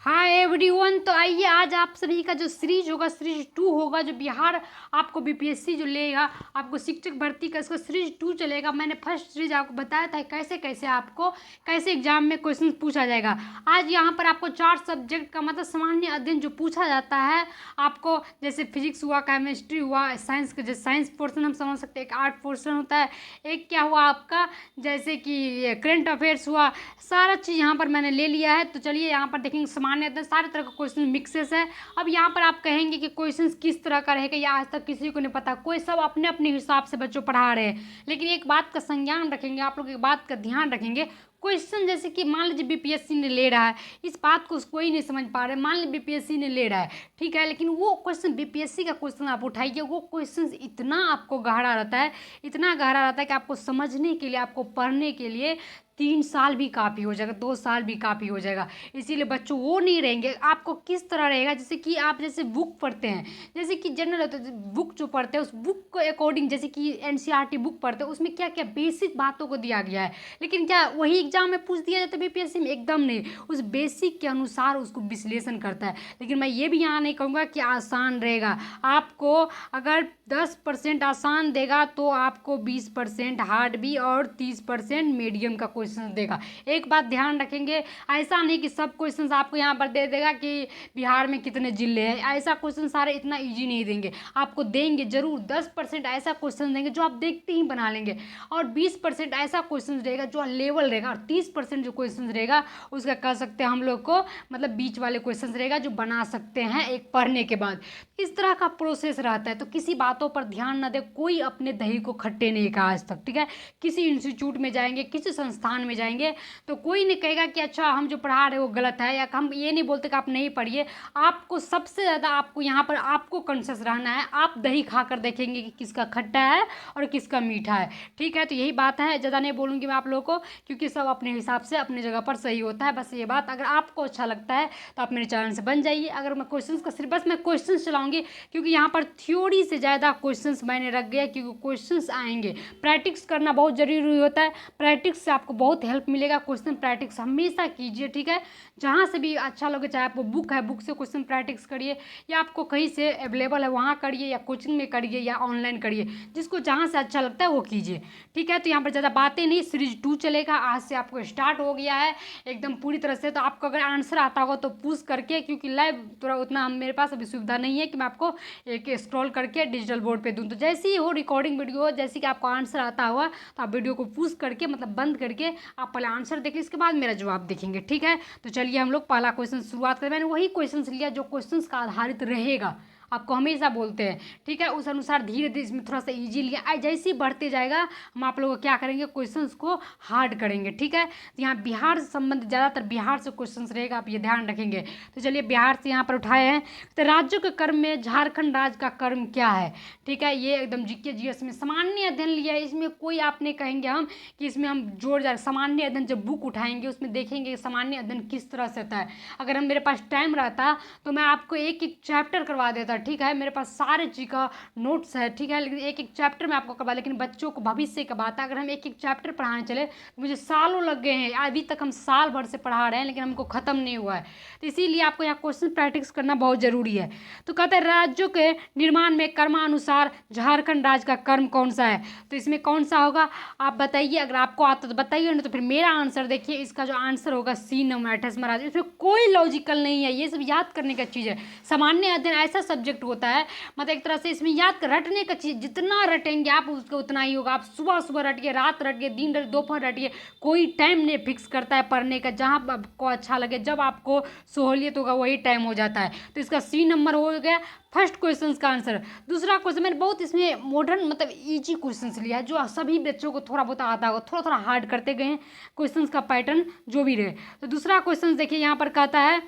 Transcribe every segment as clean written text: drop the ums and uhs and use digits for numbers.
Hi everyone. तो आइए आज आप सभी का जो सीरीज होगा, सीरीज 2 होगा, जो बिहार आपको बीपीएससी जो लेगा, आपको शिक्षक भर्ती का इसका सीरीज 2 चलेगा। मैंने फर्स्ट सीरीज आपको बताया था कैसे कैसे आपको कैसे एग्जाम में क्वेश्चन पूछा जाएगा। आज यहाँ पर आपको 4 सब्जेक्ट का मतलब सामान्य अध्ययन जो पूछा जाता है आपको, जैसे फिजिक्स हुआ, केमिस्ट्री हुआ, साइंस का जैसे साइंस पोर्सन हम समझ सकते हैं, एक आर्ट पोर्सन होता है, एक क्या हुआ आपका जैसे कि करंट अफेयर्स हुआ। सारा चीज़ यहाँ पर मैंने ले लिया है। तो चलिए यहाँ पर देखेंगे सामान्य अध्ययन, सारे तरह का क्वेश्चन मिक्सेस है। अब यहाँ पर आप कहेंगे कि क्वेश्चन किस तरह का रहेगा, या आज तक किसी को नहीं पता, कोई सब अपने अपने हिसाब से बच्चों पढ़ा रहे हैं। लेकिन एक बात का संज्ञान रखेंगे, आप लोग एक बात का ध्यान रखेंगे। क्वेश्चन जैसे कि मान लीजिए बीपीएससी ने ले रहा है, इस बात को कोई नहीं समझ पा रहे, मान लीजिए बीपीएससी ने ले रहा है, ठीक है, लेकिन वो क्वेश्चन बीपीएससी का क्वेश्चन आप उठाइए, वो क्वेश्चन इतना आपको गहरा रहता है, इतना गहरा रहता है कि आपको समझने के लिए, आपको पढ़ने के लिए 3 साल भी काफ़ी हो जाएगा, 2 साल भी काफ़ी हो जाएगा। इसीलिए बच्चों वो नहीं रहेंगे। आपको किस तरह रहेगा, जैसे कि आप जैसे बुक पढ़ते हैं, जैसे कि जनरल होता है, बुक जो पढ़ते हैं उस बुक के अकॉर्डिंग, जैसे कि एनसीईआरटी बुक पढ़ते हैं, उसमें क्या क्या बेसिक बातों को दिया गया है। लेकिन क्या वही एग्जाम में पूछ दिया जाता है बीपीएससी में? एकदम नहीं, उस बेसिक के अनुसार उसको विश्लेषण करता है। लेकिन मैं ये भी यहाँ नहीं कहूँगा कि आसान रहेगा। आपको अगर 10% आसान देगा तो आपको 20% हार्ड भी और 30% मीडियम का क्वेश्चन देगा। एक बात ध्यान रखेंगे, ऐसा नहीं कि सब क्वेश्चन आपको यहाँ पर दे देगा कि बिहार में कितने जिले हैं, ऐसा क्वेश्चन सारे इतना इजी नहीं देंगे। आपको देंगे जरूर, 10% ऐसा क्वेश्चन देंगे जो आप देखते ही बना लेंगे, और 20% ऐसा क्वेश्चन रहेगा जो लेवल रहेगा, और 30% जो क्वेश्चन रहेगा उसका कह सकते हैं हम लोग को मतलब बीच वाले क्वेश्चन रहेगा जो बना सकते हैं एक पढ़ने के बाद। इस तरह का प्रोसेस रहता है। तो किसी बातों पर ध्यान न दे, कोई अपने दही को खट्टे नहीं कहा आज तक, ठीक है। किसी इंस्टीट्यूट में जाएंगे, किसी संस्थान में जाएंगे तो कोई नहीं कहेगा कि अच्छा हम जो पढ़ा रहे वो गलत है, या हम ये नहीं बोलते कि आप नहीं पढ़िए। आपको सबसे ज़्यादा आपको यहाँ पर आपको कॉन्शियस रहना है। आप दही खाकर देखेंगे कि किसका खट्टा है और किसका मीठा है, ठीक है। तो यही बात है, ज़्यादा नहीं बोलूँगी मैं आप लोगों को, क्योंकि सब अपने हिसाब से अपनी जगह पर सही होता है। बस ये बात अगर आपको अच्छा लगता है तो आप मेरे चैनल से बन जाइए। अगर मैं क्वेश्चन का सिर्फ बस मैं क्वेश्चन चलाऊंगी, क्योंकि यहाँ पर थ्योरी से ज़्यादा क्वेश्चंस मैंने रख गया, क्योंकि क्वेश्चंस आएंगे। प्रैक्टिस करना बहुत ज़रूरी होता है, प्रैक्टिस से आपको बहुत हेल्प मिलेगा। क्वेश्चन प्रैक्टिस हमेशा कीजिए, ठीक है। जहाँ से भी अच्छा लगे, चाहे आपको बुक है, बुक से क्वेश्चन प्रैक्टिस करिए, या आपको कहीं से अवेलेबल है वहाँ करिए, या कोचिंग में करिए, या ऑनलाइन करिए, जिसको जहाँ से अच्छा लगता है वो कीजिए, ठीक है। तो यहाँ पर ज़्यादा बातें नहीं, सीरीज 2 चलेगा, आज से आपको स्टार्ट हो गया है एकदम पूरी तरह से। तो आपको अगर आंसर आता होगा तो पूछ करके, क्योंकि लाइव थोड़ा उतना मेरे पास अभी सुविधा नहीं है कि मैं आपको एक स्क्रॉल करके डिजिटल बोर्ड पे दूँ। तो जैसे ही हो रिकॉर्डिंग वीडियो हो, जैसे कि आपको आंसर आता हुआ तो आप वीडियो को पूछ करके मतलब बंद करके आप पहले आंसर देखें, इसके बाद मेरा जवाब देखेंगे, ठीक है। तो चलिए हम लोग पहला क्वेश्चन शुरुआत करें। मैंने वही क्वेश्चन लिया जो क्वेश्चन का आधारित रहेगा, आपको हमेशा बोलते हैं, ठीक है। उस अनुसार धीरे धीरे इसमें थोड़ा सा इजी लिया, जैसे ही बढ़ते जाएगा हम आप लोगों को क्या करेंगे, क्वेश्चंस को हार्ड करेंगे, ठीक है। तो यहाँ बिहार से संबंधित ज़्यादातर बिहार से क्वेश्चंस रहेगा, आप ये ध्यान रखेंगे। तो चलिए बिहार से यहाँ पर उठाए हैं। तो राज्यों के क्रम में झारखंड राज्य का क्रम क्या है, ठीक है। ये एकदम जीके जीएस में सामान्य अध्ययन लिया है, इसमें कोई आपने कहेंगे हम कि इसमें हम जोड़ जा सामान्य अध्ययन जब बुक उठाएंगे उसमें देखेंगे सामान्य अध्ययन किस तरह से होता है। अगर हम मेरे पास टाइम रहता तो मैं आपको एक एक चैप्टर करवा देता, ठीक है। मेरे पास सारे चीज़ का नोट्स है, ठीक है, लेकिन एक एक चैप्टर में आपको करवा, लेकिन बच्चों को भविष्य का बात है। अगर हम एक एक चैप्टर पढ़ाने चले तो मुझे सालों लग गए हैं, अभी तक हम साल भर से पढ़ा रहे हैं लेकिन हमको ख़त्म नहीं हुआ है। तो इसीलिए आपको यहाँ क्वेश्चन प्रैक्टिस करना बहुत ज़रूरी है। तो कहते हैं राज्यों के निर्माण में क्रमानुसार झारखंड राज्य का क्रम कौन सा है। तो इसमें कौन सा होगा आप बताइए, अगर आपको आता तो बताइए, नहीं तो फिर मेरा आंसर देखिए। इसका जो आंसर होगा सी नंबर 28 राज्य। इसमें कोई लॉजिकल नहीं है, ये सब याद करने का चीज़ है। सामान्य अध्ययन ऐसा सब्जेक्ट होता है मतलब एक तरह से इसमें याद कर रटने का चीज़, जितना रटेंगे आप उसको उतना ही होगा। आप सुबह सुबह रटिए, रात रटिए, दिन रटिए, दोपहर रटिए, कोई टाइम नहीं फिक्स करता है पढ़ने का, जहाँ आपको अच्छा लगे, जब आपको सहूलियत होगा वही टाइम हो जाता है। तो इसका सी नंबर हो गया फर्स्ट क्वेश्चन का आंसर। दूसरा क्वेश्चन मैंने बहुत इसमें मॉडर्न मतलब इजी क्वेश्चन लिया है, जो सभी बच्चों को थोड़ा बहुत आता होगा, थोड़ा थोड़ा हार्ड करते गए हैं क्वेश्चन का पैटर्न जो भी रहे। तो दूसरा क्वेश्चन देखिए यहाँ पर कहता है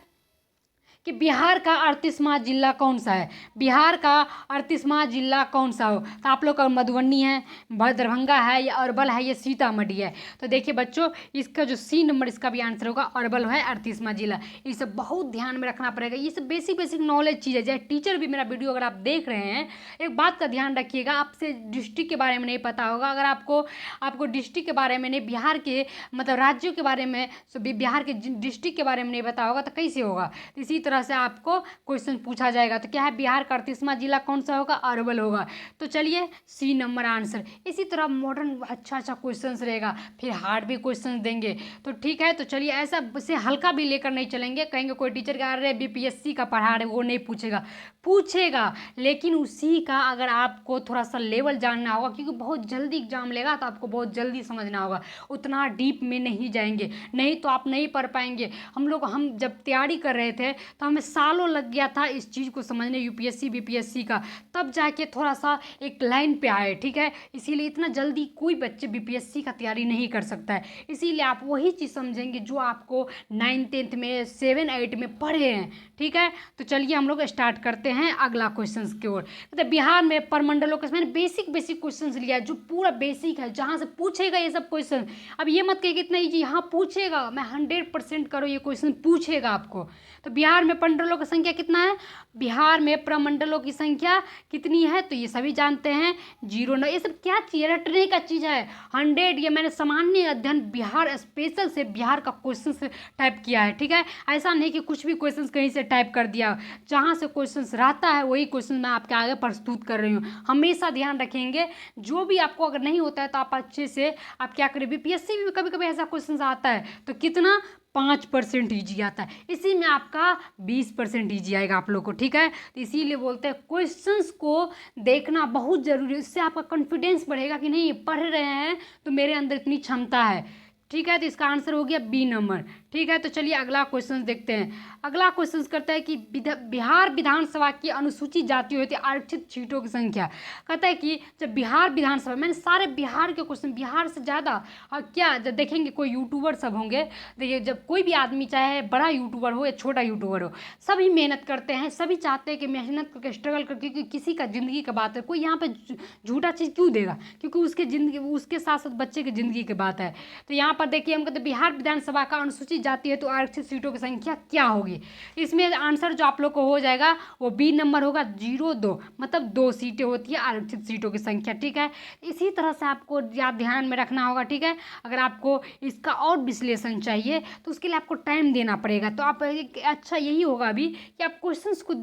कि बिहार का 38वां जिला कौन सा है, बिहार का 38वां जिला कौन सा हो। तो आप लोग का मधुबनी है, दरभंगा है, या अरवल है, या सीतामढ़ी है। तो देखिए बच्चों, इसका जो सी नंबर इसका भी आंसर होगा, अरवल है 38वां जिला। ये सब बहुत ध्यान में रखना पड़ेगा, ये सब बेसिक बेसिक नॉलेज चीज़ है। चाहे टीचर भी मेरा वीडियो अगर आप देख रहे हैं, एक बात का ध्यान रखिएगा, आपसे डिस्ट्रिक्ट के बारे में नहीं पता होगा, अगर आपको डिस्ट्रिक्ट के बारे में नहीं, बिहार के मतलब राज्यों के बारे में, बिहार के डिस्ट्रिक्ट के बारे में नहीं पता होगा तो कैसे होगा। तो इसी तरह से आपको क्वेश्चन पूछा जाएगा। तो क्या है, बिहार का 38वां जिला कौन सा होगा, अरवल होगा। तो चलिए सी नंबर आंसर। इसी तरह मॉडर्न अच्छा क्वेश्चन रहेगा, फिर हार्ड भी क्वेश्चन देंगे। तो ठीक है, तो चलिए ऐसा से हल्का भी लेकर नहीं चलेंगे, कहेंगे कोई टीचर कह रहे बीपीएससी का पढ़ा रहे, वो नहीं पूछेगा, लेकिन उसी का अगर आपको थोड़ा सा लेवल जानना होगा, क्योंकि बहुत जल्दी एग्जाम लेगा तो आपको बहुत जल्दी समझना होगा, उतना डीप में नहीं जाएंगे, नहीं तो आप नहीं पढ़ पाएंगे। हम जब तैयारी कर रहे थे तो हमें सालों लग गया था इस चीज़ को समझने, यूपीएससी बीपीएससी का, तब जाके थोड़ा सा एक लाइन पे आए। ठीक है, इसीलिए इतना जल्दी कोई बच्चे बीपीएससी का तैयारी नहीं कर सकता है। इसीलिए आप वही चीज़ समझेंगे जो आपको 9th-10th में 7-8 में पढ़े हैं। ठीक है, तो चलिए हम लोग स्टार्ट करते हैं अगला क्वेश्चन की ओर। तो बिहार में प्रमंडलों का मैंने बेसिक क्वेश्चन लिया है, जो पूरा बेसिक है, जहाँ से पूछेगा ये सब क्वेश्चन। अब ये मत कहिए कि इतना ईजी, यहाँ पूछेगा, मैं 100% करो ये क्वेश्चन पूछेगा आपको। तो बिहार में प्रमंडलों की संख्या कितना है, बिहार में प्रमंडलों की संख्या कितनी है, तो ये सभी जानते हैं 0 ये सब क्या चीज़ है, रटने का चीज़ है। 100 ये मैंने सामान्य अध्ययन बिहार स्पेशल से बिहार का क्वेश्चन से टाइप किया है। ठीक है, ऐसा नहीं कि कुछ भी क्वेश्चन कहीं से टाइप कर दिया, जहाँ से क्वेश्चन रहता है वही क्वेश्चन मैं आपके आगे प्रस्तुत कर रही हूँ। हमेशा ध्यान रखेंगे, जो भी आपको अगर नहीं होता है तो आप अच्छे से आप क्या करें, बीपीएससी में कभी कभी ऐसा क्वेश्चन आता है तो कितना 5% ईजी आता है, इसी में आपका 20% ईजी आएगा आप लोग को। ठीक है, तो इसीलिए बोलते हैं क्वेश्चंस को देखना बहुत ज़रूरी है, इससे आपका कॉन्फिडेंस बढ़ेगा कि नहीं पढ़ रहे हैं तो मेरे अंदर इतनी क्षमता है। ठीक है, तो इसका आंसर हो गया बी नंबर। ठीक है, तो चलिए अगला क्वेश्चन देखते हैं। अगला क्वेश्चन करता है कि बिहार विधानसभा की अनुसूचित जातियों हेतु आरक्षित सीटों की संख्या। कहता है कि जब बिहार विधानसभा, मैंने सारे बिहार के क्वेश्चन, बिहार से ज़्यादा क्या जब देखेंगे कोई यूट्यूबर सब होंगे, देखिए जब कोई भी आदमी चाहे बड़ा यूट्यूबर हो या छोटा यूट्यूबर हो, सभी मेहनत करते हैं, सभी चाहते हैं कि मेहनत करके स्ट्रगल करके, क्योंकि किसी का ज़िंदगी का बात है, कोई यहाँ पर झूठा चीज़ क्यों देगा, क्योंकि उसके ज़िंदगी, उसके साथ साथ बच्चे की ज़िंदगी की बात है। तो यहाँ पर देखिए हम कहते बिहार विधानसभा का अनुसूचित जाति है तो आरक्षित सीटों की संख्या क्या होगी। इसमें आंसर जो आप लोग को हो जाएगा वो बी नंबर होगा, 0-2, मतलब 2 सीटें होती है आरक्षित सीटों की संख्या। ठीक है, इसी तरह से आपको ध्यान में रखना होगा। ठीक है, अगर आपको इसका और विश्लेषण चाहिए तो उसके लिए आपको टाइम देना पड़ेगा। तो आप अच्छा यही होगा अभी कि आप क्वेश्चंस को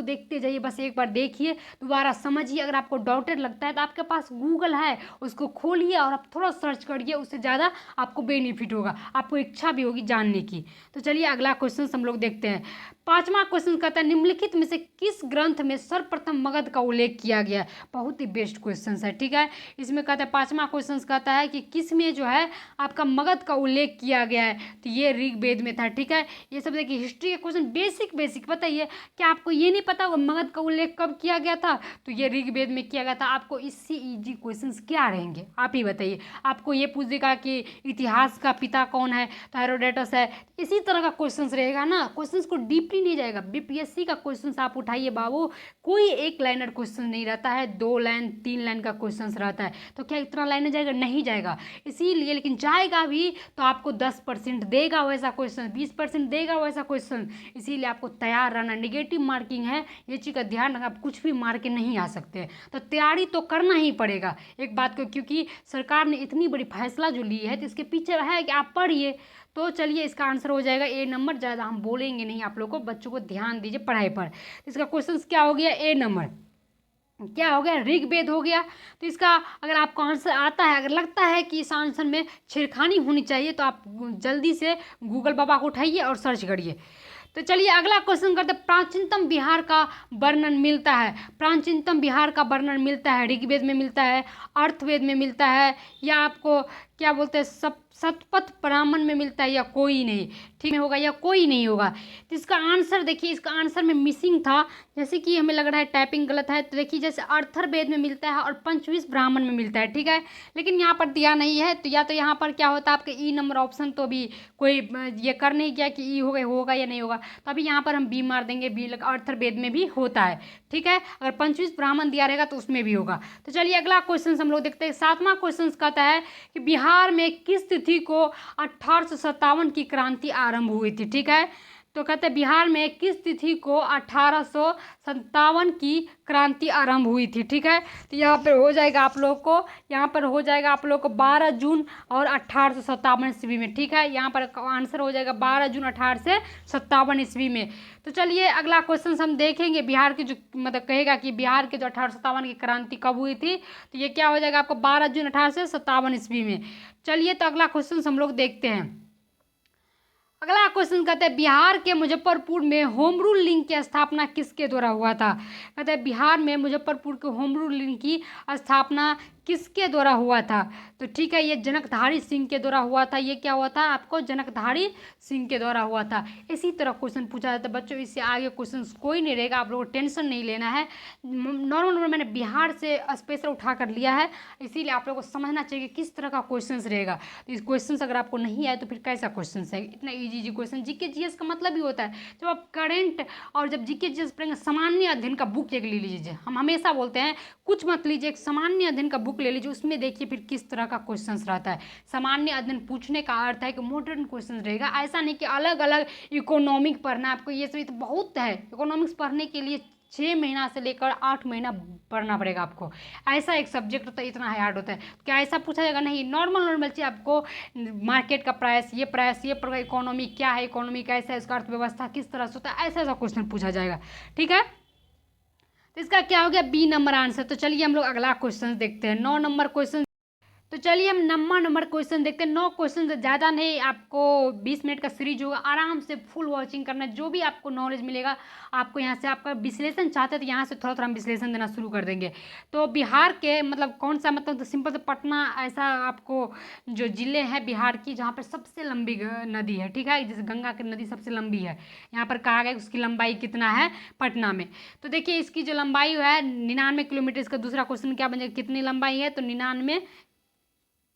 देखते जाइए, बस एक बार देखिए, दोबारा समझिए। अगर आपको डाउटेड लगता है तो आपके पास गूगल है, उसको खोलिए और आप थोड़ा सर्च करिए, उससे ज़्यादा आपको बेनिफिट होगा, आपको इच्छा भी होगी जानने की। तो चलिए अगला क्वेश्चन हम लोग देखते हैं। 5वां क्वेश्चन कहता है निम्नलिखित में से किस ग्रंथ में सर्वप्रथम मगध का उल्लेख किया गया है। बहुत ही बेस्ट क्वेश्चन है। ठीक है, इसमें कहता है 5वां क्वेश्चन कहता है कि किस में जो है आपका मगध का उल्लेख किया गया है, तो ये ऋग्वेद में था। ठीक है, ये सब देखिए हिस्ट्री के क्वेश्चन बेसिक बताइए, क्या आपको ये नहीं पता होगा मगध का उल्लेख कब किया गया था, तो ये ऋग्वेद में किया गया था। आपको इससे ईजी क्वेश्चन क्या रहेंगे आप ही बताइए। आपको ये पूछ देगा कि इतिहास का पिता कौन है, तो हेरोडेटस है। इसी तरह का क्वेश्चन रहेगा ना, क्वेश्चन को डीपली नहीं जाएगा। बीपीएससी का क्वेश्चन आप उठाइए बाबू, कोई एक लाइनर क्वेश्चन नहीं रहता है, 2 लाइन 3 लाइन का क्वेश्चन रहता है। तो क्या इतना लाइन जाएगा, नहीं जाएगा। इसीलिए लेकिन जाएगा भी तो आपको 10% देगा वैसा क्वेश्चन, 20% देगा वैसा क्वेश्चन। इसीलिए आपको तैयार रहना, निगेटिव मार्किंग है, ये चीज़ का ध्यान रखना, आप कुछ भी मार के नहीं आ सकते। तो तैयारी तो करना ही पड़ेगा एक बात को, क्योंकि सरकार ने इतनी बड़ी फैसला जो ली है तो इसके पीछे है कि आप पढ़िए। तो चलिए इसका आंसर हो जाएगा ए नंबर। ज़्यादा हम बोलेंगे नहीं आप लोग को, बच्चों को ध्यान दीजिए पढ़ाई पर। इसका क्वेश्चन क्या हो गया, ए नंबर क्या हो गया, ऋग्वेद हो गया। तो इसका अगर आपको आंसर आता है, अगर लगता है कि इस आंसर में छेड़खानी होनी चाहिए, तो आप जल्दी से गूगल बाबा को उठाइए और सर्च करिए। तो चलिए अगला क्वेश्चन करते हैं, प्राचीनतम बिहार का वर्णन मिलता है। प्राचीनतम बिहार का वर्णन मिलता है ऋग्वेद में मिलता है, अर्थवेद में मिलता है, या आपको क्या बोलते हैं, सब शतपथ ब्राह्मण में मिलता है या कोई नहीं, ठीक है, होगा या कोई नहीं होगा। तो इसका आंसर देखिए, इसका आंसर में मिसिंग था, जैसे कि हमें लग रहा है टाइपिंग गलत है। तो देखिए जैसे अर्थरवेद में मिलता है और पंचविंश ब्राह्मण में मिलता है, ठीक है, लेकिन यहाँ पर दिया नहीं है। तो या तो यहाँ पर क्या होता है आपका ई नंबर ऑप्शन, तो अभी कोई ये कर नहीं किया कि ई होगा या नहीं होगा, तो अभी यहाँ पर हम बी मार देंगे, बी अर्थरवेद में भी होता है, ठीक है। अगर पंचविंश ब्राह्मण दिया रहेगा तो उसमें भी होगा। तो चलिए अगला क्वेश्चन हम लोग देखते हैं। 7वां क्वेश्चन कहता है कि बिहार में किस तिथि को 1857 की क्रांति आरंभ हुई थी, ठीक है। तो कहते हैं बिहार में किस तिथि को 1857 की क्रांति आरंभ हुई थी, ठीक है। तो यहाँ पर हो जाएगा आप लोग को, यहाँ पर हो जाएगा आप लोग को 12 जून और 1857 ईस्वी में, ठीक है। यहाँ पर आंसर हो जाएगा 12 जून 1857 ईस्वी में। तो चलिए अगला क्वेश्चन हम देखेंगे, बिहार की जो मतलब कहेगा कि बिहार के जो 1857 की क्रांति कब हुई थी, तो ये क्या हो जाएगा आपको 12 जून 1857 ईस्वी में। चलिए तो अगला क्वेश्चन हम लोग देखते हैं। अगला क्वेश्चन कहते हैं बिहार के मुजफ्फरपुर में होम रूल लिंक की स्थापना किसके द्वारा हुआ था। कहते हैं बिहार में मुजफ्फरपुर के होम रूल लिंक की स्थापना किसके द्वारा हुआ था। तो ठीक है, ये जनकधारी सिंह के द्वारा हुआ था। ये क्या हुआ था आपको, जनकधारी सिंह के द्वारा हुआ था। इसी तरह क्वेश्चन पूछा जाता है बच्चों, इससे आगे क्वेश्चन कोई नहीं रहेगा, आप लोगों को टेंशन नहीं लेना है। नॉर्मल मैंने बिहार से स्पेशल उठा कर लिया है, इसीलिए आप लोगों को समझना चाहिए किस तरह का क्वेश्चन रहेगा। तो इस क्वेश्चन अगर आपको नहीं आए तो फिर कैसा क्वेश्चन है, इतना इजी क्वेश्चन। जीके जीएस का मतलब ही होता है, जब आप करंट और जब जीके जीएस पढ़ेंगे, सामान्य अध्ययन का बुक एक ले लीजिए। हम हमेशा बोलते हैं कुछ मत लीजिए, एक सामान्य अध्ययन का बुक ले लीजिए, उसमें देखिए फिर किस तरह का क्वेश्चन रहता है। सामान्य अध्ययन पूछने का अर्थ है कि मॉडर्न क्वेश्चन रहेगा, ऐसा नहीं कि अलग अलग इकोनॉमिक पढ़ना आपको। ये सब तो बहुत है, इकोनॉमिक्स पढ़ने के लिए 6 महीना से लेकर 8 महीना पढ़ना पड़ेगा आपको। ऐसा एक सब्जेक्ट होता है, इतना हार्ड होता है। क्या ऐसा पूछा जाएगा, नहीं। नॉर्मल चीज़ आपको, मार्केट का प्राइस, ये इकोनॉमी क्या है, इकोनॉमी कैसा है, उसका अर्थव्यवस्था किस तरह से होता है, ऐसा क्वेश्चन पूछा जाएगा, ठीक है। तो इसका क्या हो गया, बी नंबर आंसर। तो चलिए हम लोग अगला क्वेश्चन देखते हैं, 9 नंबर क्वेश्चन। तो चलिए हम नंबर क्वेश्चन देखते हैं। 9 क्वेश्चन ज़्यादा नहीं, आपको 20 मिनट का सीरीज होगा, आराम से फुल वॉचिंग करना है। जो भी आपको नॉलेज मिलेगा आपको यहाँ से, आपका विश्लेषण चाहते हैं तो यहाँ से थोड़ा थोड़ा हम विश्लेषण देना शुरू कर देंगे। तो बिहार के मतलब कौन सा, मतलब तो सिंपल से पटना ऐसा आपको जो ज़िले हैं बिहार की जहाँ पर सबसे लंबी नदी है, ठीक है, जैसे गंगा की नदी सबसे लंबी है, यहाँ पर कहा गया उसकी लंबाई कितना है पटना में। तो देखिए इसकी जो लंबाई है 99 किलोमीटर। इसका दूसरा क्वेश्चन क्या बन जाएगा, कितनी लंबाई है, तो 99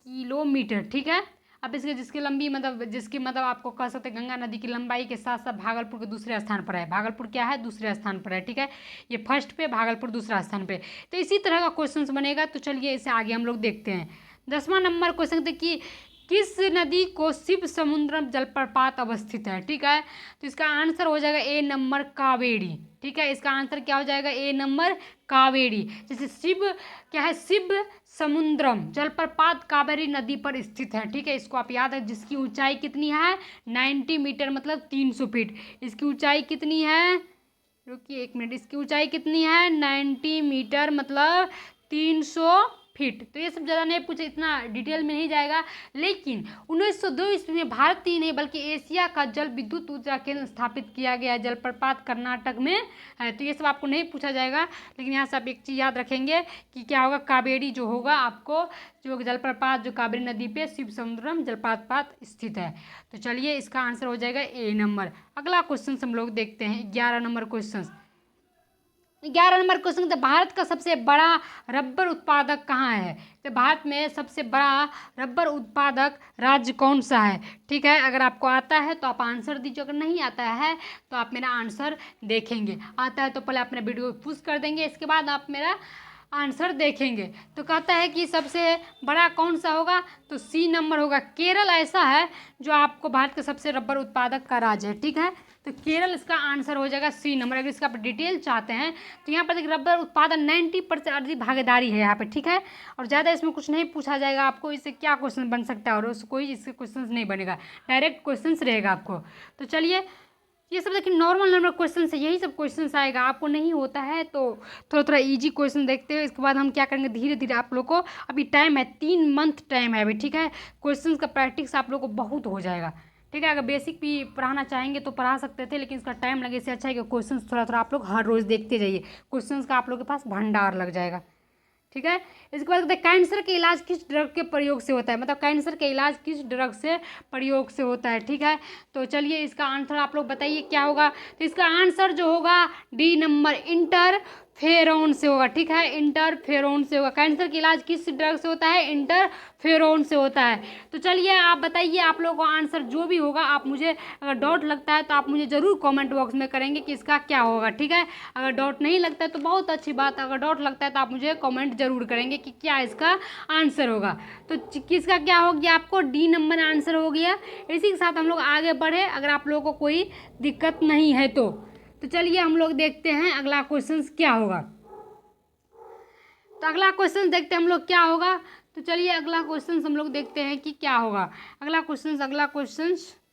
किलोमीटर, ठीक है। अब इसके जिसकी लंबी मतलब आपको कह सकते हैं गंगा नदी की लंबाई के साथ साथ भागलपुर के दूसरे स्थान पर है। भागलपुर क्या है, दूसरे स्थान पर है, ठीक है। ये फर्स्ट पे, भागलपुर दूसरा स्थान पे। तो इसी तरह का क्वेश्चन बनेगा। तो चलिए इसे आगे हम लोग देखते हैं। 10वां नंबर क्वेश्चन देखिए, किस नदी को शिव समुद्रम जलप्रपात अवस्थित है, ठीक है। तो इसका आंसर हो जाएगा ए नंबर कावेरी, ठीक है। इसका आंसर क्या हो जाएगा, ए नंबर कावेरी। जैसे शिव क्या है, शिव समुद्रम जलप्रपात कावेरी नदी पर स्थित है, ठीक है। इसको आप याद है, जिसकी ऊंचाई कितनी है 90 मीटर मतलब 300 फीट। इसकी ऊंचाई कितनी है, रुकिए 1 मिनट, इसकी ऊंचाई कितनी है 90 मीटर मतलब 300 फीट। तो ये सब ज़्यादा नहीं पूछे, इतना डिटेल में नहीं जाएगा। लेकिन 1902 ईस्वी में भारत ही नहीं बल्कि एशिया का जल विद्युत ऊर्जा केंद्र स्थापित किया गया है। जलप्रपात कर्नाटक में है। तो ये सब आपको नहीं पूछा जाएगा, लेकिन यहाँ से आप एक चीज़ याद रखेंगे कि क्या होगा, कावेरी जो होगा आपको, जो जलप्रपात जो कावेरी नदी पे शिव समुद्रम जलप्रपात स्थित है। तो चलिए इसका आंसर हो जाएगा ए नंबर। अगला क्वेश्चन हम लोग देखते हैं, 11 नंबर क्वेश्चन। 11 नंबर क्वेश्चन, तो भारत का सबसे बड़ा रबर उत्पादक कहाँ है। तो भारत में सबसे बड़ा रबर उत्पादक राज्य कौन सा है, ठीक है। अगर आपको आता है तो आप आंसर दीजिए, अगर नहीं आता है तो आप मेरा आंसर देखेंगे। आता है तो पहले आप मेरा वीडियो पुश कर देंगे, इसके बाद आप मेरा आंसर देखेंगे। तो कहता है कि सबसे बड़ा कौन सा होगा, तो सी नंबर होगा। केरल ऐसा है जो आपको भारत का सबसे रबर उत्पादक का राज्य है, ठीक है। तो केरल इसका आंसर हो जाएगा सी नंबर। अगर इसका आप डिटेल चाहते हैं तो यहाँ पर देखिए रबर उत्पादन 90% अर्जी भागीदारी है यहाँ पे, ठीक है। और ज़्यादा इसमें कुछ नहीं पूछा जाएगा आपको, इससे क्या क्वेश्चन बन सकता है, और उससे कोई इससे क्वेश्चन नहीं बनेगा, डायरेक्ट क्वेश्चन रहेगा आपको। तो चलिए ये सब देखिए नॉर्मल नंबर क्वेश्चन से यही सब क्वेश्चन आएगा। आपको नहीं होता है तो थोड़ा थोड़ा इजी क्वेश्चन देखते हैं, इसके बाद हम क्या करेंगे, धीरे धीरे आप लोग को, अभी टाइम है 3 मंथ टाइम है अभी, ठीक है। क्वेश्चन का प्रैक्टिस आप लोग को बहुत हो जाएगा, ठीक है। अगर बेसिक भी पढ़ाना चाहेंगे तो पढ़ा सकते थे, लेकिन इसका टाइम लगे, इससे अच्छा है कि क्वेश्चन थोड़ा थोड़ा आप लोग हर रोज़ देखते जाइए, क्वेश्चन का आप लोग के पास भंडार लग जाएगा, ठीक है। इसके बाद कहते हैं कैंसर के इलाज किस ड्रग के प्रयोग से होता है, मतलब कैंसर के इलाज किस ड्रग से प्रयोग से होता है। ठीक है, तो चलिए इसका आंसर आप लोग बताइए क्या होगा। तो इसका आंसर जो होगा डी नंबर इंटरफेरोन से होगा। ठीक है, इंटरफेरोन से होगा। कैंसर का इलाज किस ड्रग से होता है, इंटरफेरोन से होता है। तो चलिए आप बताइए, आप लोगों को आंसर जो भी होगा आप मुझे, अगर डाउट लगता है तो आप मुझे ज़रूर कमेंट बॉक्स में करेंगे कि इसका क्या होगा। ठीक है, अगर डाउट नहीं लगता है तो बहुत अच्छी बात, अगर डाउट लगता है तो आप मुझे कमेंट जरूर करेंगे कि क्या इसका आंसर होगा। तो किसका क्या हो गया, आपको डी नंबर आंसर हो गया। इसी के साथ हम लोग आगे बढ़े, अगर आप लोगों को कोई दिक्कत नहीं है तो चलिए हम लोग देखते हैं अगला क्वेश्चन क्या होगा। तो अगला क्वेश्चन देखते हैं हम लोग क्या होगा। तो चलिए अगला क्वेश्चन हम लोग देखते हैं कि क्या होगा। अगला क्वेश्चन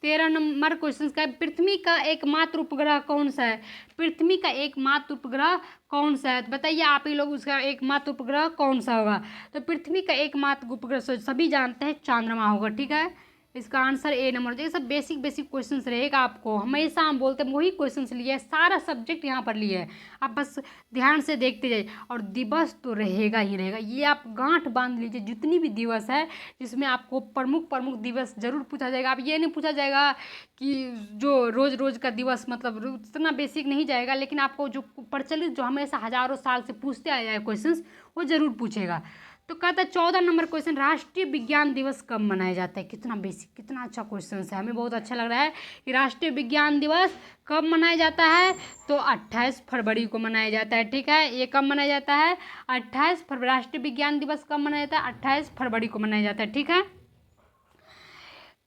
13 नंबर क्वेश्चन का है, पृथ्वी का एकमात्र उपग्रह कौन सा है। पृथ्वी का एकमात्र उपग्रह कौन सा है, तो बताइए आप ही लोग उसका एकमात्र उपग्रह कौन सा होगा। तो पृथ्वी का एकमात्र उपग्रह सभी जानते हैं चंद्रमा होगा। ठीक है, इसका आंसर ए नंबर। ये सब बेसिक क्वेश्चंस रहेगा, आपको हमेशा हम बोलते हैं वही क्वेश्चंस लिए है, सारा सब्जेक्ट यहाँ पर लिए है, आप बस ध्यान से देखते जाइए। और दिवस तो रहेगा ही रहेगा, ये आप गांठ बांध लीजिए, जितनी भी दिवस है जिसमें आपको प्रमुख दिवस जरूर पूछा जाएगा। आप ये नहीं पूछा जाएगा कि जो रोज़ का दिवस, मतलब उतना बेसिक नहीं जाएगा, लेकिन आपको जो प्रचलित, जो हमेशा हजारों साल से पूछते आया है क्वेश्चंस, वो जरूर पूछेगा। तो कहता है 14 नंबर क्वेश्चन, राष्ट्रीय विज्ञान दिवस कब मनाया जाता है। कितना बेसिक, कितना अच्छा क्वेश्चन है, हमें बहुत अच्छा लग रहा है कि राष्ट्रीय विज्ञान दिवस कब मनाया जाता है। तो 28 फरवरी को मनाया जाता है। ठीक है, ये कब मनाया जाता है, 28 फरवरी। राष्ट्रीय विज्ञान दिवस कब मनाया जाता है, 28 फरवरी को मनाया जाता है। ठीक है,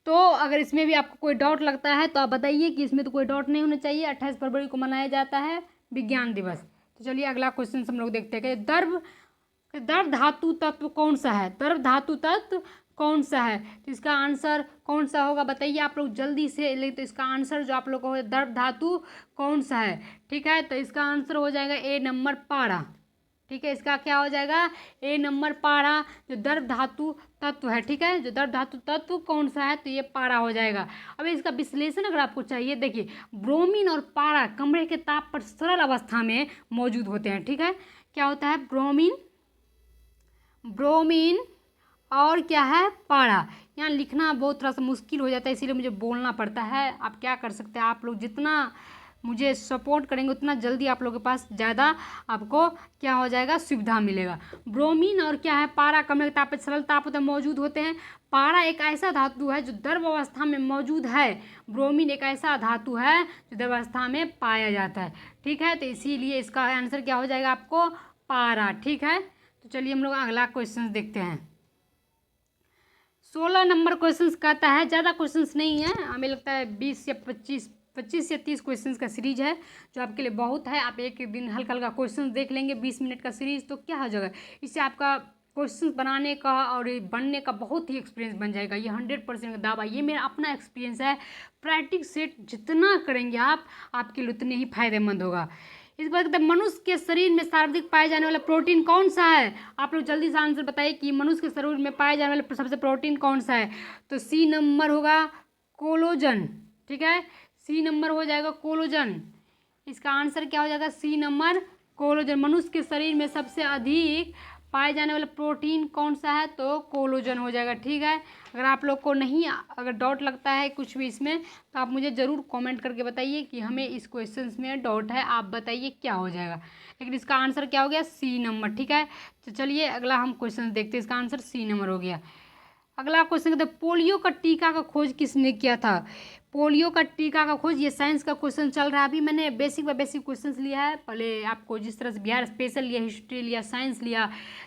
तो अगर इसमें भी आपको कोई डाउट लगता है तो आप बताइए कि इसमें तो कोई डाउट नहीं होना चाहिए, 28 फरवरी को मनाया जाता है विज्ञान दिवस। तो चलिए अगला क्वेश्चन हम लोग देखते हैं कि द्रव धातु तत्व कौन सा है। द्रव धातु तत्व कौन सा है, तो इसका आंसर कौन सा होगा बताइए आप लोग जल्दी से। ले तो इसका आंसर जो आप लोग को द्रव धातु कौन सा है। ठीक है, तो इसका आंसर हो जाएगा ए नंबर पारा। ठीक है, इसका क्या हो जाएगा, ए नंबर पारा, जो द्रव धातु तत्व है। ठीक है, जो द्रव धातु तत्व कौन सा है, तो ये पारा हो जाएगा। अब इसका विश्लेषण अगर आपको चाहिए, देखिए ब्रोमीन और पारा कमरे के ताप पर सरल अवस्था में मौजूद होते हैं। ठीक है, क्या होता है, ब्रोमीन और क्या है, पारा। यहाँ लिखना बहुत थोड़ा सा मुश्किल हो जाता है, इसीलिए मुझे बोलना पड़ता है। आप क्या कर सकते हैं, आप लोग जितना मुझे सपोर्ट करेंगे उतना जल्दी आप लोगों के पास ज़्यादा आपको क्या हो जाएगा, सुविधा मिलेगा। ब्रोमीन और क्या है, पारा कमरे के ताप पर सरल ताप पर मौजूद होते हैं। पारा एक ऐसा धातु है जो द्रव अवस्था में मौजूद है। ब्रोमीन एक ऐसा धातु है जो द्रव अवस्था में पाया जाता है। ठीक है, तो इसीलिए इसका आंसर क्या हो जाएगा आपको, पारा। ठीक है, तो चलिए हम लोग अगला क्वेश्चन देखते हैं। 16 नंबर क्वेश्चन कहता है, ज़्यादा क्वेश्चंस नहीं है, हमें लगता है 20 या 25 या 30 क्वेश्चंस का सीरीज है, जो आपके लिए बहुत है। आप एक दिन हल्का क्वेश्चन देख लेंगे, 20 मिनट का सीरीज, तो क्या हो जाएगा, इससे आपका क्वेश्चन बनाने का और बनने का बहुत ही एक्सपीरियंस बन जाएगा। ये 100% का दावा, ये मेरा अपना एक्सपीरियंस है। प्रैक्टिस सेट जितना करेंगे आप, आपके लिए उतने ही फायदेमंद होगा। इस बात कहते हैं, मनुष्य के शरीर में सर्वाधिक पाए जाने वाला प्रोटीन कौन सा है। आप लोग जल्दी से आंसर बताइए कि मनुष्य के शरीर में पाए जाने वाला सबसे प्रोटीन कौन सा है। तो सी नंबर होगा कोलोजन। ठीक है, सी नंबर हो जाएगा कोलोजन। इसका आंसर क्या हो जाएगा, सी नंबर कोलोजन। मनुष्य के शरीर में सबसे अधिक पाए जाने वाला प्रोटीन कौन सा है, तो कोलोजन हो जाएगा। ठीक है, अगर आप लोग को नहीं, अगर डाउट लगता है कुछ भी इसमें, तो आप मुझे ज़रूर कमेंट करके बताइए कि हमें इस क्वेश्चन में डाउट है, आप बताइए क्या हो जाएगा। लेकिन इसका आंसर क्या हो गया, सी नंबर। ठीक है, तो चलिए अगला हम क्वेश्चन देखते हैं। इसका आंसर सी नंबर हो गया। अगला क्वेश्चन कहते हैं, पोलियो का टीका का खोज किसने किया था। पोलियो का टीका का खोज, ये साइंस का क्वेश्चन चल रहा है। अभी मैंने बेसिक क्वेश्चंस लिया है, पहले आपको जिस तरह से बिहार स्पेशल लिया, हिस्ट्री लिया, साइंस लिया,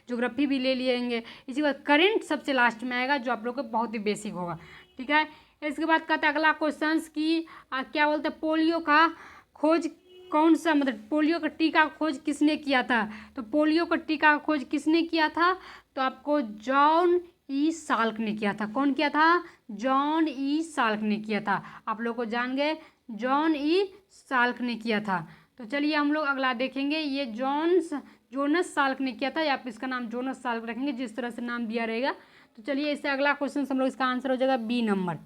ज्योग्राफी भी ले लेंगे। इसी बाद करेंट सबसे लास्ट में आएगा, जो आप लोग को बहुत ही बेसिक होगा। ठीक है, इसके बाद कहते हैं अगला क्वेश्चन की क्या बोलते हैं, पोलियो का खोज कौन सा, मतलब पोलियो का टीका का खोज किसने किया था। तो पोलियो का टीका का खोज किसने किया था, तो आपको जॉन ई साल्क ने किया था। कौन किया था, जॉन ई साल्क ने किया था। आप लोग को जान गए, जॉन ई साल्क ने किया था। तो चलिए हम लोग अगला देखेंगे, ये जोनस साल्क ने किया था, या आप इसका नाम जोनस साल्क रखेंगे, जिस तरह से नाम दिया रहेगा। तो चलिए इससे अगला क्वेश्चन हम लोग, इसका आंसर हो जाएगा बी नंबर।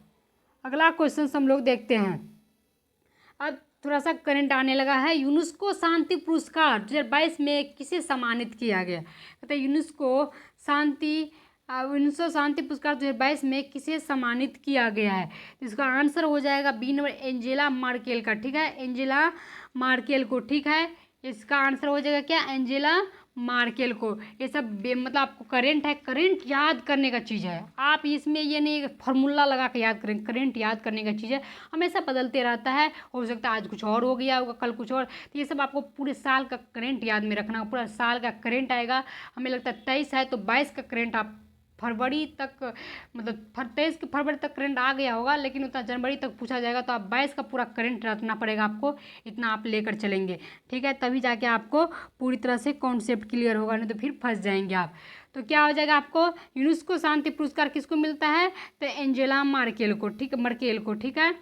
अगला क्वेश्चन हम लोग देखते हैं। अब थोड़ा सा करंट आने लगा है। यूनेस्को शांति पुरस्कार 2022 में किसे सम्मानित किया गया? कहते हैं यूनेस्को शांति पुरस्कार 2022 में किसे सम्मानित किया गया है? इसका आंसर हो जाएगा बी नंबर, एंजेला मार्केल का। ठीक है, एंजेला मार्केल को। ठीक है, इसका आंसर हो जाएगा क्या? एंजेला मार्केल को। ये सब मतलब आपको करेंट है, करेंट याद करने का चीज़ है। आप इसमें ये नहीं फार्मूला लगा के याद करें, करेंट याद करने का चीज़ है, हमेशा बदलते रहता है। हो सकता है आज कुछ और हो गया होगा, कल कुछ और। तो ये सब आपको पूरे साल का करेंट याद में रखना, पूरा साल का करेंट आएगा। हमें लगता है 23 है तो 22 का करेंट आप फरवरी तक, मतलब 23 के फरवरी तक करंट आ गया होगा, लेकिन उतना जनवरी तक पूछा जाएगा तो आप 22 का पूरा करंट रखना पड़ेगा आपको। इतना आप लेकर चलेंगे, ठीक है, तभी जाके आपको पूरी तरह से कॉन्सेप्ट क्लियर होगा, नहीं तो फिर फंस जाएंगे आप। तो क्या हो जाएगा आपको? यूनेस्को शांति पुरस्कार किसको मिलता है? तो एंजेला मार्केल को। ठीक है, मर्केल को। ठीक है,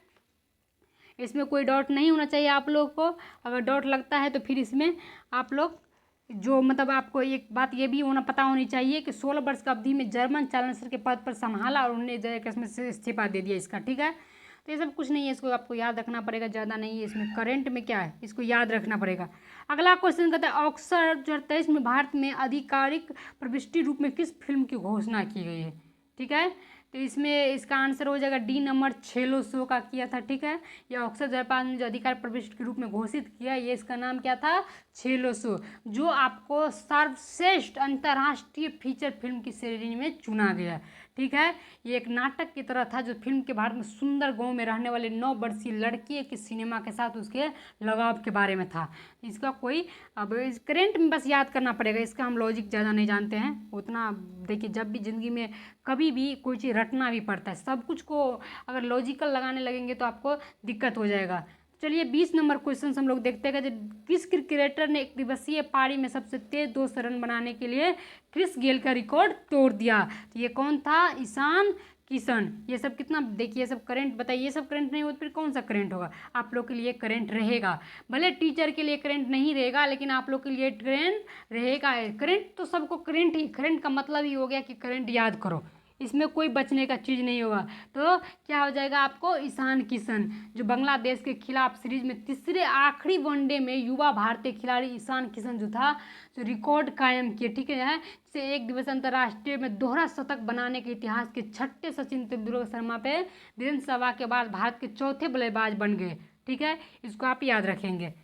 इसमें कोई डाउट नहीं होना चाहिए आप लोग को। अगर डाउट लगता है तो फिर इसमें आप लोग जो मतलब आपको एक बात ये भी पता होनी चाहिए कि 16 वर्ष की अवधि में जर्मन चांसलर के पद पर संभाला और उन्होंने 2021 में से इस्तीफा दे दिया इसका। ठीक है, तो ये सब कुछ नहीं है, इसको आपको याद रखना पड़ेगा, ज़्यादा नहीं है इसमें। करंट में क्या है, इसको याद रखना पड़ेगा। अगला क्वेश्चन कहता है ऑस्कर 2023 में भारत में आधिकारिक प्रविष्टि रूप में किस फिल्म की घोषणा की गई है? ठीक है, तो इसमें इसका आंसर हो जाएगा डी नंबर, छेलो शो का किया था। ठीक है, यह ऑक्सर जापान ने जो अधिकार प्रविष्टि के रूप में घोषित किया, ये इसका नाम क्या था? छेलो शो, जो आपको सर्वश्रेष्ठ अंतर्राष्ट्रीय फीचर फिल्म की श्रेणी में चुना गया। ठीक है, ये एक नाटक की तरह था जो फिल्म के भारत में सुंदर गांव में रहने वाले 9 वर्षीय लड़की के सिनेमा के साथ उसके लगाव के बारे में था। इसका कोई अब इस करेंट में बस याद करना पड़ेगा, इसका हम लॉजिक ज़्यादा नहीं जानते हैं उतना। देखिए, जब भी ज़िंदगी में कभी भी कोई चीज़ रटना भी पड़ता है, सब कुछ को अगर लॉजिकल लगाने लगेंगे तो आपको दिक्कत हो जाएगा। चलिए 20 नंबर क्वेश्चन हम लोग देखते हैं कि किस क्रिकेटर ने एक दिवसीय पारी में सबसे तेज 200 रन बनाने के लिए क्रिस गेल का रिकॉर्ड तोड़ दिया? तो ये कौन था? ईशान किशन। ये सब कितना, देखिए ये सब करंट बताइए, ये सब करंट नहीं हो तो फिर कौन सा करंट होगा? आप लोग के लिए करंट रहेगा, भले टीचर के लिए करंट नहीं रहेगा, लेकिन आप लोग के लिए करंट रहेगा। करंट तो सबको करंट ही, करंट का मतलब ही हो गया कि करंट याद करो, इसमें कोई बचने का चीज़ नहीं होगा। तो क्या हो जाएगा आपको? ईशान किशन, जो बांग्लादेश के खिलाफ सीरीज में तीसरे आखिरी वनडे में युवा भारतीय खिलाड़ी ईशान किशन जो था, जो रिकॉर्ड कायम किए। ठीक है, जिसे एक दिवसीय अंतर्राष्ट्रीय में दोहरा शतक बनाने के इतिहास के 6ठे सचिन तेंदुलकर शर्मा पे विधानसभा के बाद भारत के चौथे बल्लेबाज बन गए। ठीक है, इसको आप याद रखेंगे।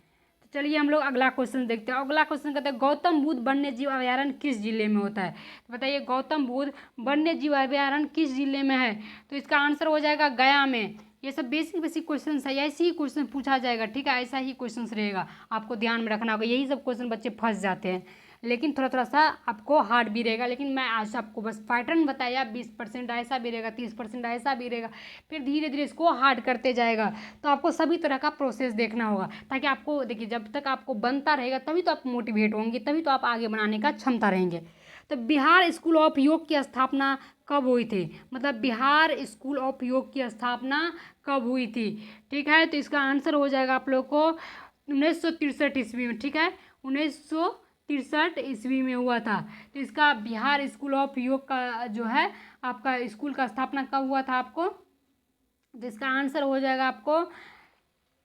चलिए हम लोग अगला क्वेश्चन देखते हैं। अगला क्वेश्चन कहते हैं गौतम बुद्ध वन्य जीव अभयारण्य किस जिले में होता है? तो बताइए गौतम बुद्ध वन्य जीव अभयारण्य किस जिले में है? तो इसका आंसर हो जाएगा गया में। ये सब बेसिक बेसिक क्वेश्चन है, ऐसे ही क्वेश्चन पूछा जाएगा। ठीक है, ऐसा ही क्वेश्चन रहेगा, आपको ध्यान में रखना होगा। यही सब क्वेश्चन बच्चे फंस जाते हैं, लेकिन थोड़ा थोड़ा सा आपको हार्ड भी रहेगा। लेकिन मैं आज आपको बस पैटर्न बताया, 20% ऐसा भी रहेगा, 30% ऐसा भी रहेगा, फिर धीरे धीरे इसको हार्ड करते जाएगा। तो आपको सभी तरह का प्रोसेस देखना होगा, ताकि आपको देखिए जब तक आपको बनता रहेगा तभी तो आप मोटिवेट होंगे, तभी तो आप आगे बनाने का क्षमता रहेंगे। तो बिहार स्कूल ऑफ योग की स्थापना कब हुई थी? मतलब बिहार स्कूल ऑफ योग की स्थापना कब हुई थी? ठीक है, तो इसका आंसर हो जाएगा आप लोग को 1963 ईस्वी में। ठीक है, 1963 ईस्वी में हुआ था। तो इसका बिहार स्कूल ऑफ योग का जो है आपका स्कूल का स्थापना कब हुआ था आपको? तो इसका आंसर हो जाएगा आपको,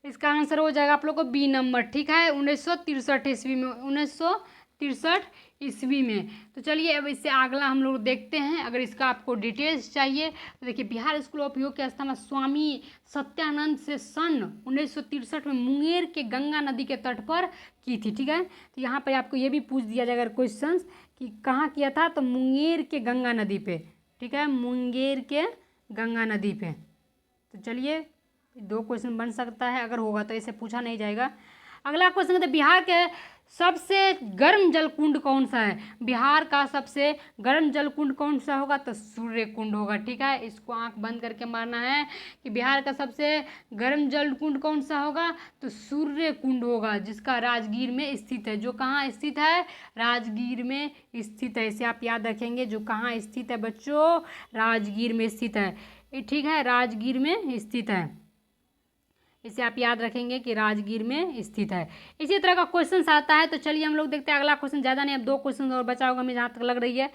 इसका आंसर हो जाएगा आप लोग को बी नंबर। ठीक है, 1963 ईस्वी में, 1963 ईस्वी में। तो चलिए अब इससे अगला हम लोग देखते हैं। अगर इसका आपको डिटेल्स चाहिए तो देखिए बिहार स्कूल ऑफ योग की स्थापना स्वामी सत्यानंद से सन 1963 में मुंगेर के गंगा नदी के तट पर की थी। ठीक है, तो यहाँ पर आपको ये भी पूछ दिया जाएगा क्वेश्चन कि कहाँ किया था, तो मुंगेर के गंगा नदी पे। ठीक है, मुंगेर के गंगा नदी पे। तो चलिए 2 क्वेश्चन बन सकता है, अगर होगा तो इसे पूछा नहीं जाएगा। अगला क्वेश्चन है बिहार के सबसे गर्म जल कुंड कौन सा है? बिहार का सबसे गर्म जल कुंड कौन सा होगा? तो सूर्य कुंड होगा। ठीक है, इसको आंख बंद करके मारना है कि बिहार का सबसे गर्म जल कुंड कौन सा होगा? तो सूर्य कुंड होगा, जिसका राजगीर में स्थित है। जो कहाँ स्थित है? राजगीर में स्थित है। इसे आप याद रखेंगे, जो कहाँ स्थित है बच्चों? राजगीर में स्थित है। ठीक है, राजगीर में स्थित है, इसे आप याद रखेंगे कि राजगीर में स्थित है। इसी तरह का क्वेश्चन आता है। तो चलिए हम लोग देखते हैं अगला क्वेश्चन। ज़्यादा नहीं, अब 2 क्वेश्चन और बचा होगा हमें जहाँ तक लग रही है।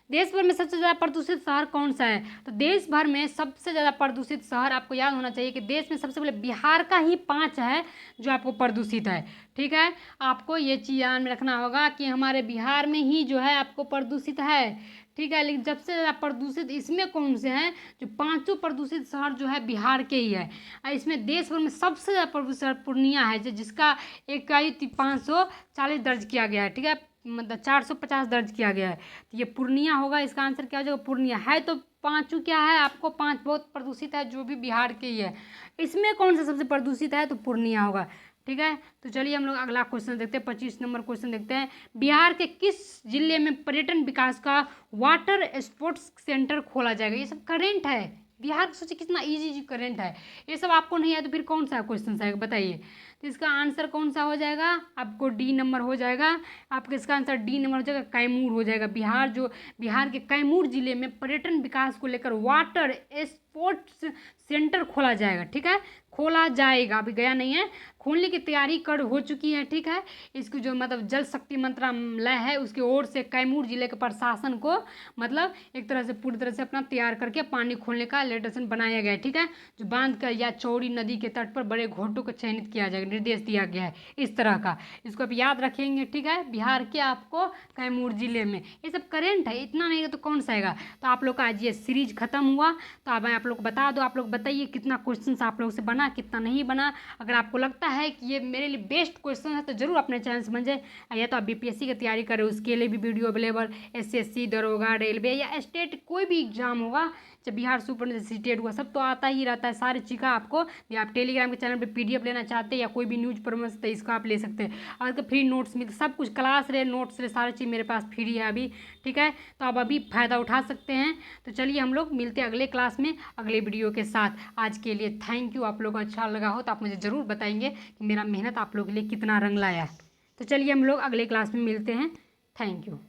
देश भर में सबसे ज़्यादा प्रदूषित शहर कौन सा है? तो देश भर में सबसे ज़्यादा प्रदूषित शहर आपको याद होना चाहिए कि देश में सबसे पहले बिहार का ही 5 है जो आपको प्रदूषित है। ठीक है, आपको ये चीज़ याद में रखना होगा कि हमारे बिहार में ही जो है आपको प्रदूषित है। ठीक है, लेकिन सबसे ज़्यादा प्रदूषित इसमें कौन से हैं? जो 5 प्रदूषित शहर जो है बिहार के ही है। और इसमें देश भर में सबसे ज़्यादा प्रदूषित शहर पूर्णिया है, जिसका इकाई 540 दर्ज किया गया है। ठीक है, मतलब 450 दर्ज किया गया है। तो ये पूर्णिया होगा, इसका आंसर क्या हो जाएगा? पूर्णिया है। तो पाँचों क्या है आपको? 5 बहुत प्रदूषित है जो भी बिहार के ही है। इसमें कौन सा सबसे प्रदूषित है? तो पूर्णिया होगा। ठीक है, तो चलिए हम लोग अगला क्वेश्चन देखते हैं। 25 नंबर क्वेश्चन देखते हैं। बिहार के किस जिले में पर्यटन विकास का वाटर स्पोर्ट्स सेंटर खोला जाएगा? ये सब करेंट है। बिहार सोचिए कितना इजी करेंट है। ये सब आपको नहीं है तो फिर कौन सा क्वेश्चन आएगा बताइए? तो इसका आंसर कौन सा हो जाएगा? आपको डी नंबर हो जाएगा। आपका इसका आंसर डी नंबर हो जाएगा, कैमूर हो जाएगा। बिहार के कैमूर जिले में पर्यटन विकास को लेकर वाटर स्पोर्ट्स सेंटर खोला जाएगा। ठीक है, खोला जाएगा, अभी गया नहीं है, खोलने की तैयारी कर हो चुकी है। ठीक है, इसकी जो मतलब जल शक्ति मंत्रालय है उसकी ओर से कैमूर जिले के प्रशासन को मतलब एक तरह से पूरी तरह से अपना तैयार करके पानी खोलने का लेटेशन बनाया गया है। ठीक है, जो बांध कर या चौड़ी नदी के तट पर बड़े घोटों को चयनित किया जाएगा, निर्देश दिया गया है इस तरह का। इसको आप याद रखेंगे। ठीक है, बिहार के आपको कैमूर जिले में ये सब करेंट है, इतना नहीं है तो कौन सा आएगा? तो आप लोग का आज ये सीरीज खत्म हुआ। तो अब मैं आप लोग को बता दो, आप लोग बताइए कितना क्वेश्चन आप लोग से बना, कितना नहीं बना। अगर आपको लगता है कि ये मेरे लिए बेस्ट क्वेश्चन है तो जरूर अपने चैनल से बन जाए। या तो आप बीपीएससी की तैयारी करें, उसके लिए भी वीडियो अवेलेबल, एसएससी, दरोगा, रेलवे या स्टेट कोई भी एग्जाम होगा, जब बिहार सुपर स्टेट हुआ, सब तो आता ही रहता है सारी चीज़ का आपको। या आप टेलीग्राम के चैनल पे पीडीएफ लेना चाहते हैं या कोई भी न्यूज प्रमोशन तो इसका आप ले सकते हैं। और इसका फ्री नोट्स मिलते, सब कुछ क्लास रहे, नोट्स रहे, सारी चीज़ मेरे पास फ्री है अभी। ठीक है, तो आप अभी फ़ायदा उठा सकते हैं। तो चलिए हम लोग मिलते हैं अगले क्लास में अगले वीडियो के साथ। आज के लिए थैंक यू। आप लोग को अच्छा लगा हो तो आप मुझे ज़रूर बताएंगे कि मेरा मेहनत आप लोगों के लिए कितना रंग लाया है। तो चलिए हम लोग अगले क्लास में मिलते हैं। Thank you.